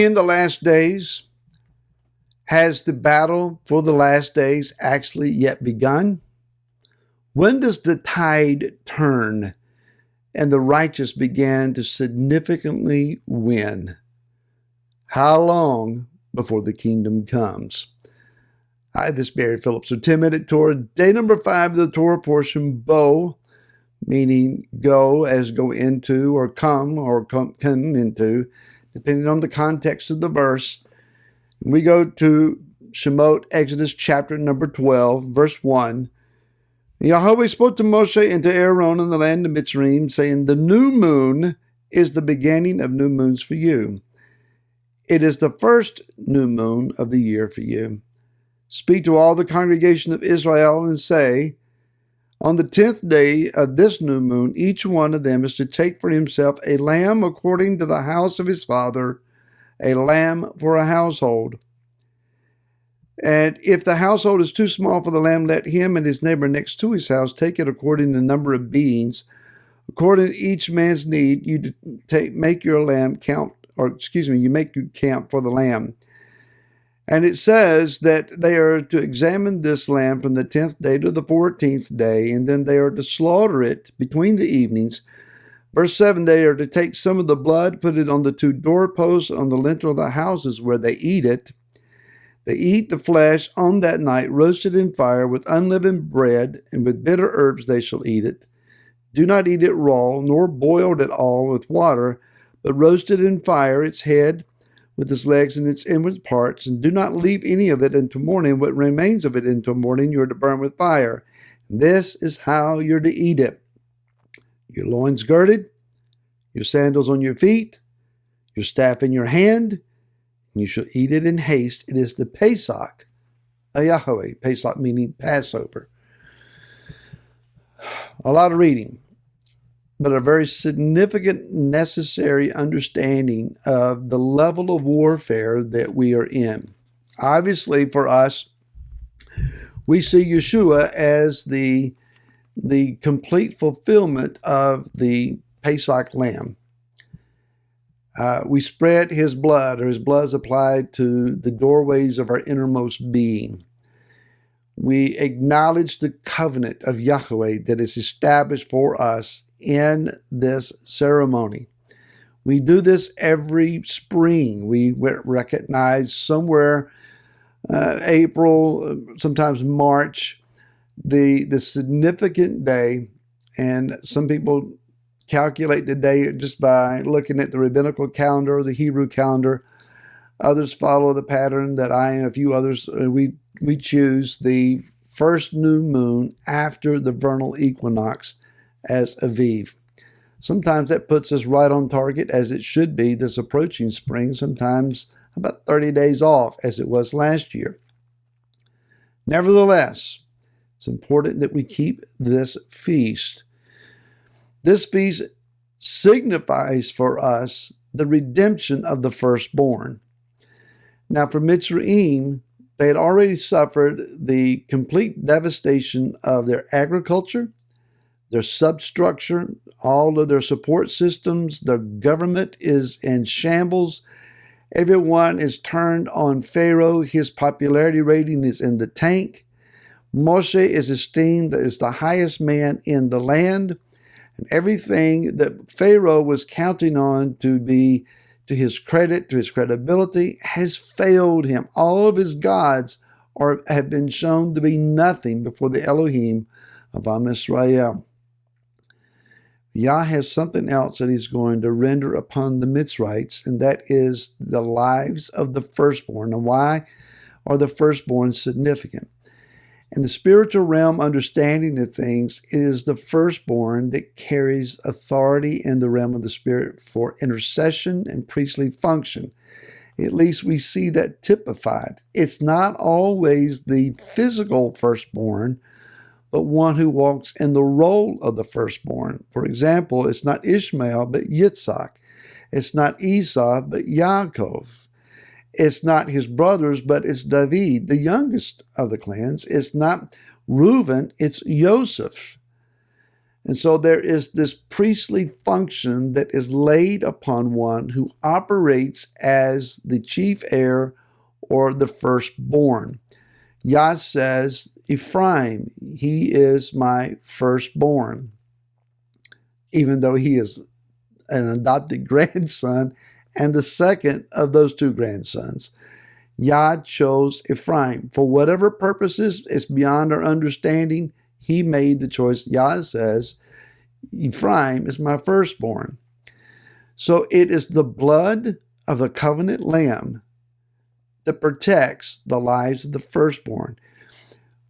we in the last days? Has the battle for the last days actually yet begun? When does the tide turn and the righteous begin to significantly win? How long before the kingdom comes? Hi, this is Barry Phillips. So 10-minute Torah, day number 5 of the Torah portion, Bo, meaning go as go into or come into, depending on the context of the verse. We go to Shemot, Exodus chapter number 12, verse 1. Yahweh spoke to Moshe and to Aaron in the land of Mitzrayim, saying, the new moon is the beginning of new moons for you. It is the first new moon of the year for you. Speak to all the congregation of Israel and say, on the 10th day of this new moon, each one of them is to take for himself a lamb according to the house of his father, a lamb for a household. And if the household is too small for the lamb, let him and his neighbor next to his house take it according to the number of beings. According to each man's need, you make your lamb count, you make your count for the lamb. And it says that they are to examine this lamb from the 10th day to the 14th day, and then they are to slaughter it between the evenings. Verse 7, they are to take some of the blood, put it on the 2 doorposts on the lintel of the houses where they eat it. They eat the flesh on that night, roasted in fire with unleavened bread, and with bitter herbs they shall eat it. Do not eat it raw, nor boiled at all with water, but roasted in fire, its head, with its legs and its inward parts, and do not leave any of it until morning. What remains of it until morning you are to burn with fire. This is how you're to eat it. Your loins girded, your sandals on your feet, your staff in your hand, and you shall eat it in haste. It is the Pesach Ayahuas, Pesach meaning Passover. A lot of reading, but a very significant, necessary understanding of the level of warfare that we are in. Obviously, for us, we see Yeshua as the complete fulfillment of the Pesach lamb. We spread his blood, or his blood is applied to the doorways of our innermost being. We acknowledge the covenant of Yahweh that is established for us in this ceremony. We do this every spring. We recognize somewhere April, sometimes March, the significant day, and some people calculate the day just by looking at the rabbinical calendar or the Hebrew calendar. Others follow the pattern that I and a few others, we choose the first new moon after the vernal equinox as Aviv. Sometimes that puts us right on target, as it should be this approaching spring, sometimes about 30 days off, as it was last year. Nevertheless, it's important that we keep this feast. This feast signifies for us the redemption of the firstborn. Now, for Mitzrayim, they had already suffered the complete devastation of their agriculture, their substructure, all of their support systems. Their government is in shambles. Everyone is turned on Pharaoh. His popularity rating is in the tank. Moshe is esteemed as the highest man in the land. And everything that Pharaoh was counting on to be to his credit, to his credibility, has failed him. All of his gods have been shown to be nothing before the Elohim of Am Yisrael. Yah has something else that he's going to render upon the Mitzrites, and that is the lives of the firstborn. Now, why are the firstborn significant? In the spiritual realm understanding of things, it is the firstborn that carries authority in the realm of the spirit for intercession and priestly function. At least we see that typified. It's not always the physical firstborn, but one who walks in the role of the firstborn. For example, it's not Ishmael, but Yitzhak. It's not Esau, but Yaakov. It's not his brothers, but it's David, the youngest of the clans. It's not Reuben, it's Joseph. And so there is this priestly function that is laid upon one who operates as the chief heir or the firstborn. Yah says, Ephraim, he is my firstborn, even though he is an adopted grandson and the second of those two grandsons. Yah chose Ephraim. For whatever purposes is beyond our understanding, he made the choice. Yah says, Ephraim is my firstborn. So it is the blood of the covenant lamb that protects the lives of the firstborn.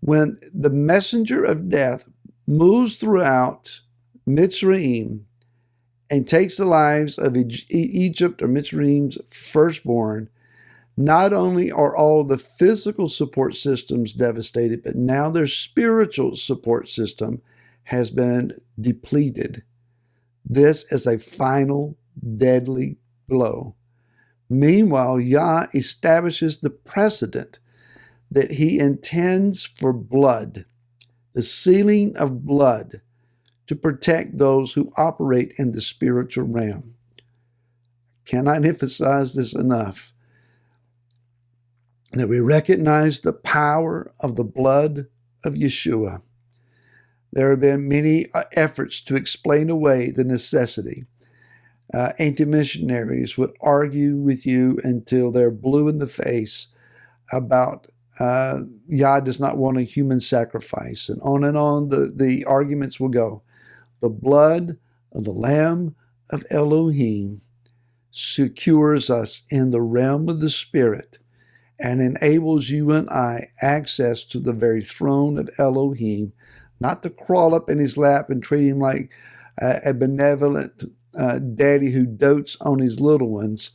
When the messenger of death moves throughout Mitzrayim and takes the lives of Egypt or Mitzrayim's firstborn, not only are all the physical support systems devastated, but now their spiritual support system has been depleted. This is a final deadly blow. Meanwhile, Yah establishes the precedent that he intends for blood, the sealing of blood, to protect those who operate in the spiritual realm. Cannot emphasize this enough, that we recognize the power of the blood of Yeshua. There have been many efforts to explain away the necessity. Anti-missionaries would argue with you until they're blue in the face about Yah does not want a human sacrifice, and on the arguments will go. The blood of the Lamb of Elohim secures us in the realm of the Spirit and enables you and I access to the very throne of Elohim, not to crawl up in his lap and treat him like a benevolent daddy who dotes on his little ones,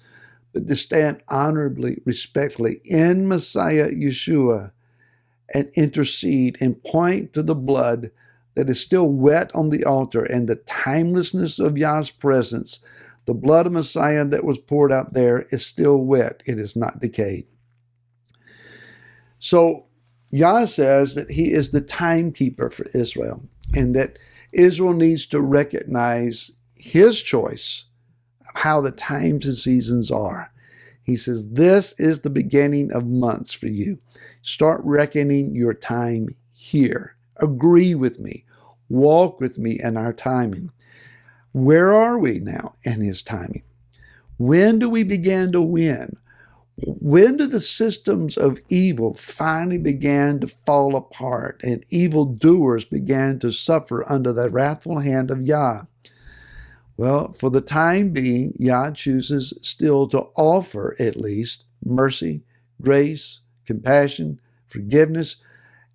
but to stand honorably, respectfully in Messiah Yeshua and intercede and point to the blood that is still wet on the altar and the timelessness of Yah's presence. The blood of Messiah that was poured out there is still wet. It is not decayed. So Yah says that he is the timekeeper for Israel, and that Israel needs to recognize his choice of how the times and seasons are. He says, this is the beginning of months for you. Start reckoning your time here. Agree with me. Walk with me in our timing. Where are we now in his timing? When do we begin to win? When do the systems of evil finally begin to fall apart and evil doers began to suffer under the wrathful hand of Yah? Well, for the time being, Yah chooses still to offer at least mercy, grace, compassion, forgiveness,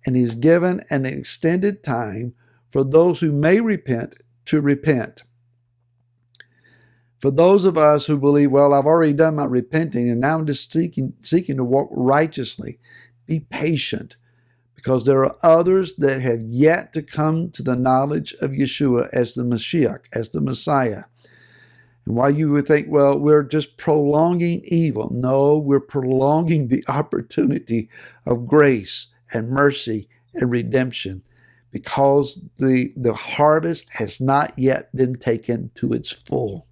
and he's given an extended time for those who may repent to repent. For those of us who believe, well, I've already done my repenting and now I'm just seeking to walk righteously, be patient, because there are others that have yet to come to the knowledge of Yeshua as the Mashiach, as the Messiah. And while you would think, well, we're just prolonging evil. No, we're prolonging the opportunity of grace and mercy and redemption, because the harvest has not yet been taken to its full.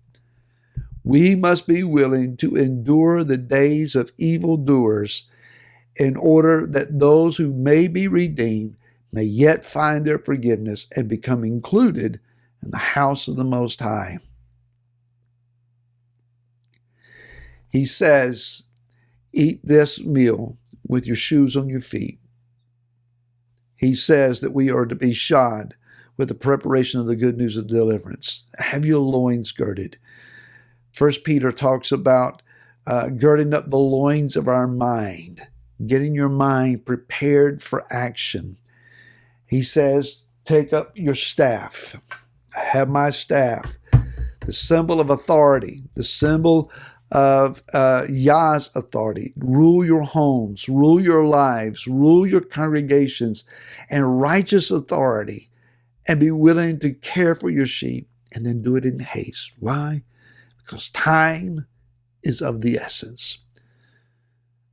We must be willing to endure the days of evildoers in order that those who may be redeemed may yet find their forgiveness and become included in the house of the Most High. He says, eat this meal with your shoes on your feet. He says that we are to be shod with the preparation of the good news of deliverance. Have your loins girded. 1 Peter talks about girding up the loins of our mind, getting your mind prepared for action. He says, take up your staff. I have my staff, the symbol of authority, the symbol of Yah's authority. Rule your homes, rule your lives, rule your congregations, and righteous authority, and be willing to care for your sheep, and then do it in haste. Why? Because time is of the essence.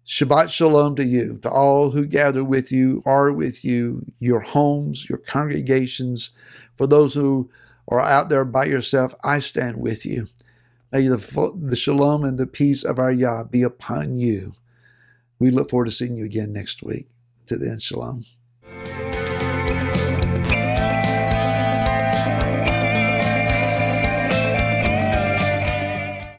Shabbat shalom to you, to all who gather with you, are with you, your homes, your congregations, For those who are out there by yourself, I stand with you. May the shalom and the peace of our Yah be upon you. We look forward to seeing you again next week. Until then, shalom.